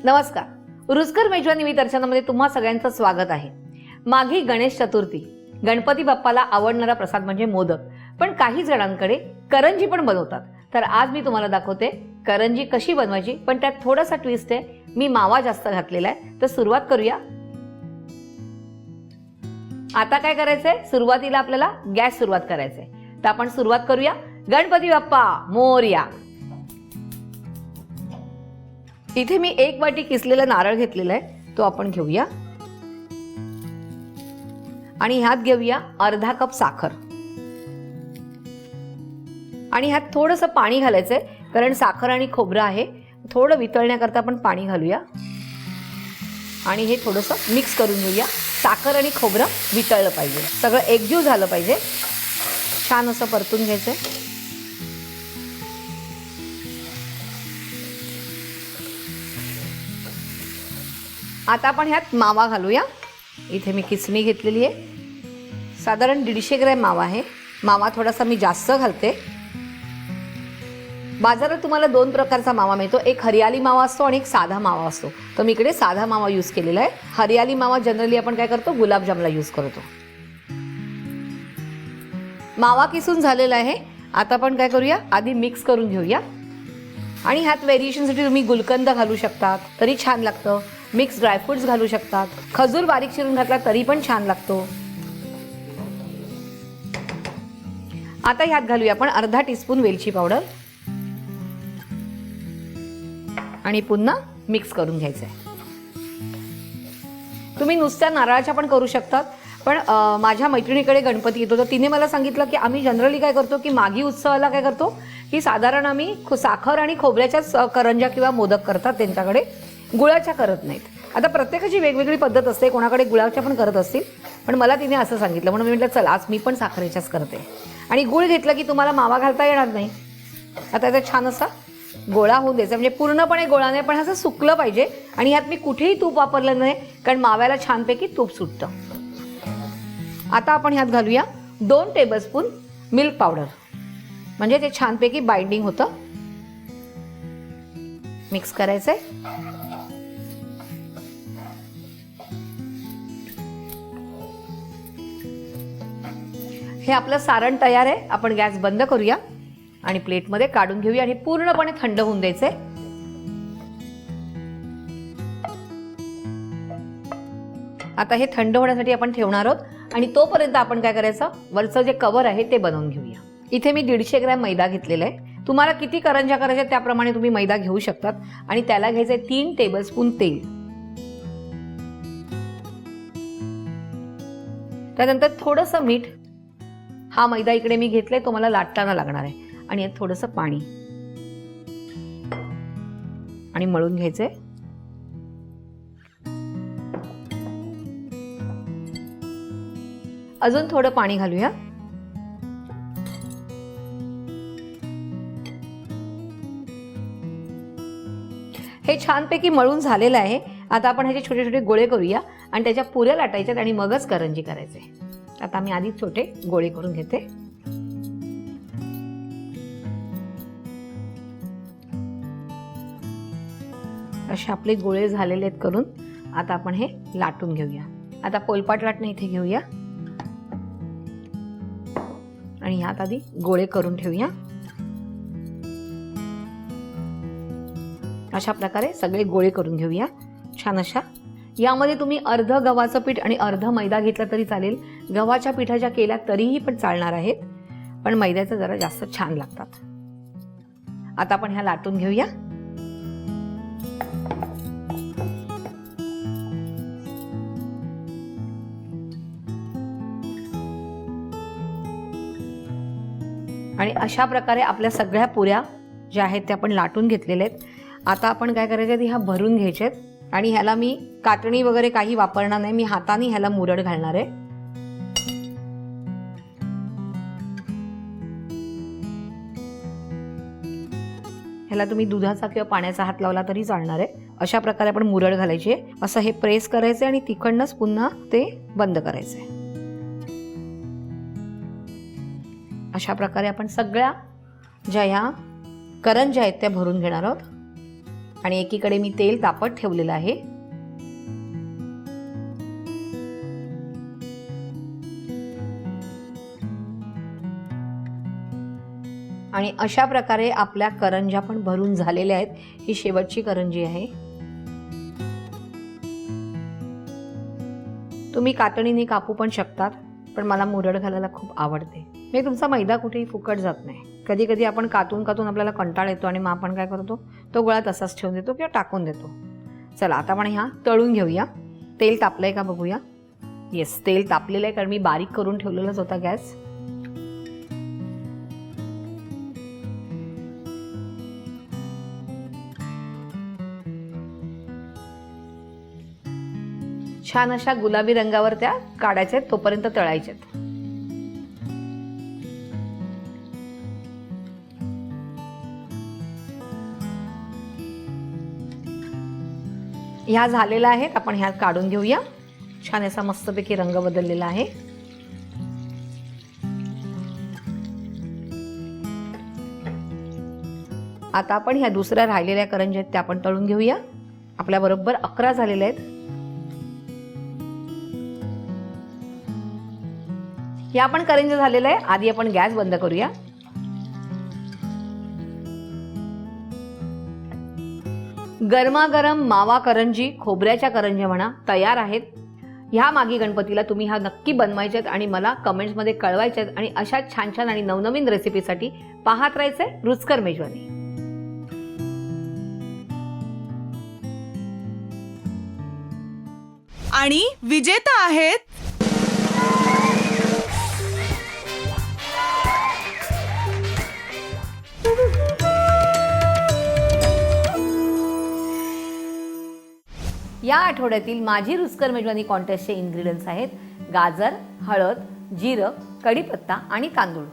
नमस्कार, रुचकर मेजवानी विथ अर्चनामध्ये तुम्हा सगळ्यांचं स्वागत आहे। माघी गणेश चतुर्थी, गणपती बाप्पाला आवडणारा प्रसाद म्हणजे मोदक, पण काही जणांकडे करंजी पण बनवतात। तर आज मी तुम्हाला दाखवते करंजी कशी बनवायची, पण त्यात थोडासा ट्विस्ट आहे, मी मावा जास्त घातलेला आहे। तर सुरुवात करूया। आता काय करायचंय, सुरुवातीला आपल्याला गॅस सुरुवात करायचंय। तर आपण सुरुवात करूया। गणपती बाप्पा मोरया। इथे मी 1 वाटी किसलेला नारळ घेतलेला आहे, तो आपण घेऊया आणि ह्यात घेऊया अर्धा कप साखर आणि ह्यात थोडंसं पाणी घालायचंय, कारण साखर आणि खोबरं आहे, थोडं वितळण्याकरता आपण पाणी घालूया आणि हे थोडंसं मिक्स करून घेऊया। साखर आणि खोबरं वितळलं पाहिजे, सगळं एकजीव झालं पाहिजे, छान असं परतून घ्यायचंय। आता आपण ह्यात मावा घालूया। इथे मी किसणी घेतलेली आहे, साधारण 150 ग्रॅम मावा आहे। मावा थोडासा मी जास्त घालते। बाजारात तुम्हाला 2 प्रकारचा मावा मिळतो, एक हरियाली मावा असतो आणि एक साधा मावा असतो। तर मी इकडे साधा मावा यूज केलेला आहे। हरियाली मावा जनरली आपण काय करतो, गुलाबजामला यूज करतो। मावा किसून झालेला आहे। आता आपण काय करूया, आधी मिक्स करून घेऊया आणि ह्यात व्हेरिएशनसाठी तुम्ही गुलकंद घालू शकतात, तरी छान लागतं। मिक्स ड्रायफ्रुट्स घालू शकतात, खजूर बारीक चिरून घातला तरी पण छान लागतो। आता ह्यात घालूया आपण अर्धा टीस्पून वेलची पावडर आणि पुन्हा मिक्स करून घ्यायचंय। तुम्ही नुसत्या नारळाच्या पण करू शकतात, पण माझ्या मैत्रिणीकडे गणपती येतो, तर तिने मला सांगितलं की आम्ही जनरली काय करतो की माघी उत्सवाला काय करतो की साधारण आम्ही साखर आणि खोबऱ्याच्याच करंज्या किंवा मोदक करतात, त्यांच्याकडे गुळाच्या करत नाहीत। आता प्रत्येकाची वेगवेगळी पद्धत असते, कोणाकडे गुळाच्या पण करत असतील, पण मला तिने असं सांगितलं म्हणून मी म्हटलं चला आज मी पण साखरेच्याच करते। आणि गुळ घेतलं की तुम्हाला मावा घालता येणार नाही। आता त्याचा छान असा गोळा होऊन द्यायचा, म्हणजे पूर्णपणे गोळा नाही, पण असं सुकलं पाहिजे। आणि ह्यात मी कुठेही तूप वापरलं नाही, कारण माव्याला छानपैकी तूप सुटतं। आता आपण ह्यात घालूया 2 टेबलस्पून मिल्क पावडर, म्हणजे ते छानपैकी बाइंडिंग होतं। मिक्स करायचंय। हे आपलं सारण तयार आहे। आपण गॅस बंद करूया आणि प्लेटमध्ये काढून घेऊया आणि पूर्णपणे थंड होऊन द्यायचंय। आता हे थंड होण्यासाठी आपण ठेवणार आहोत आणि तोपर्यंत आपण काय करायचं, वरचं जे कव्हर आहे ते बनवून घेऊया। इथे मी 150 ग्रॅम मैदा घेतलेला आहे। तुम्हाला किती करंज्या करायच्या त्याप्रमाणे तुम्ही मैदा घेऊ शकतात आणि त्याला घ्यायचंय 3 टेबलस्पून तेल, त्यानंतर थोडंसं मीठ। हा मैदा इकडे मी घेतलाय, तो मला लाटताना लागणार आहे आणि यात थोडंसं पाणी आणि मळून घ्यायचंय। अजून थोडं पाणी घालूया। हे छानपैकी मळून झालेलं आहे। आता आपण ह्याचे छोटे छोटे गोळे करूया आणि त्याच्या पुऱ्या लाटायच्यात आणि मगच करंजी करायचे। आता मी आधी छोटे गोळे करून घेते। असे आपले गोळे झालेले आहेत करून। आता आपण हे लाटून घेऊया। आता पोलपाट लाटणं इथे घेऊया आणि ह्यात आधी गोळे करून ठेवूया। अशा प्रकारे सगळे गोळे करून घेऊया छान अशा। यामध्ये तुम्ही अर्ध गव्हाचं पीठ आणि अर्ध मैदा घेतला तरी चालेल। गव्हाच्या पिठाच्या केल्या तरीही पण चालणार आहेत, पण मैद्याचं जरा जास्त छान लागतात। आता आपण ह्या लाटून घेऊया। आणि अशा प्रकारे आपल्या सगळ्या पुऱ्या ज्या आहेत त्या आपण लाटून घेतलेल्या आहेत। आता आपण काय करायचं, ह्या भरून घ्यायच्यात आणि ह्याला मी कातणी वगैरे काही वापरणार नाही, मी हाताने ह्याला मुरड घालणार आहे। ह्याला तुम्ही दुधाचा किंवा पाण्याचा हात लावला तरी चालणार आहे। अशा प्रकारे आपण मुरड घालायची आहे, असं हे प्रेस करायचं आणि तिकडनंच पुन्हा ते बंद करायचंय। अशा प्रकारे आपण सगळ्या ज्या ह्या करंज्या आहेत त्या भरून घेणार आहोत। आणि एकीकडे मी तेल तापत ठेवलेलं आहे. आणि अशा प्रकारे आपल्या करंज्या पण भरून झालेल्या आहेत. ही शेवटची करंजी आहे. तुम्ही कातणीने कापू पण शकतात, पण मला मुरड घालायला खूप आवडते. म्हणजे तुमचा मैदा कुठेही फुकट जात नाही. कधी कधी आपण कातून आपल्याला कंटाळ येतो आणि मग आपण काय करतो, तो गोळा तसाच ठेवून देतो किंवा टाकून देतो. चला आता आपण ह्या तळून घेऊया. तेल तापलंय का बघूया. येस, तेल तापलेलं आहे, कारण मी बारीक करून ठेवलेलाच होता गॅस. छान अशा गुलाबी रंगावर त्या काढायच्या, तोपर्यंत तळायच्यात. ह्या झालेल्या आहेत, आपण ह्या काढून घेऊया. छान असा मस्तपैकी रंग बदललेला आहे. आता आपण ह्या दुसऱ्या राहिलेल्या करंज्या आहेत त्या आपण तळून घेऊया. आपल्या बरोबर 11 झालेल्या आहेत. या पण करंज्या झालेल्या आहे. आधी आपण गॅस बंद करूया. गरमागरम मावा करंजी, खोबऱ्याच्या करंज्या म्हणा, तयार आहेत. ह्या मागी गणपतीला तुम्ही ह्या नक्की बनवायच्यात आणि मला कमेंट्समध्ये कळवायच्यात. आणि अशा छान छान आणि नवनवीन रेसिपीसाठी पाहत राहायचंय रुचकर मेजवानी. आणि विजेता आहेत या आठवड्यातील माझी रुचकर मेजवानी कॉन्टेस्टचे इन्ग्रेडियंट्स आहेत गाजर, हळद, जिरं, कढीपत्ता आणि तांदूळ.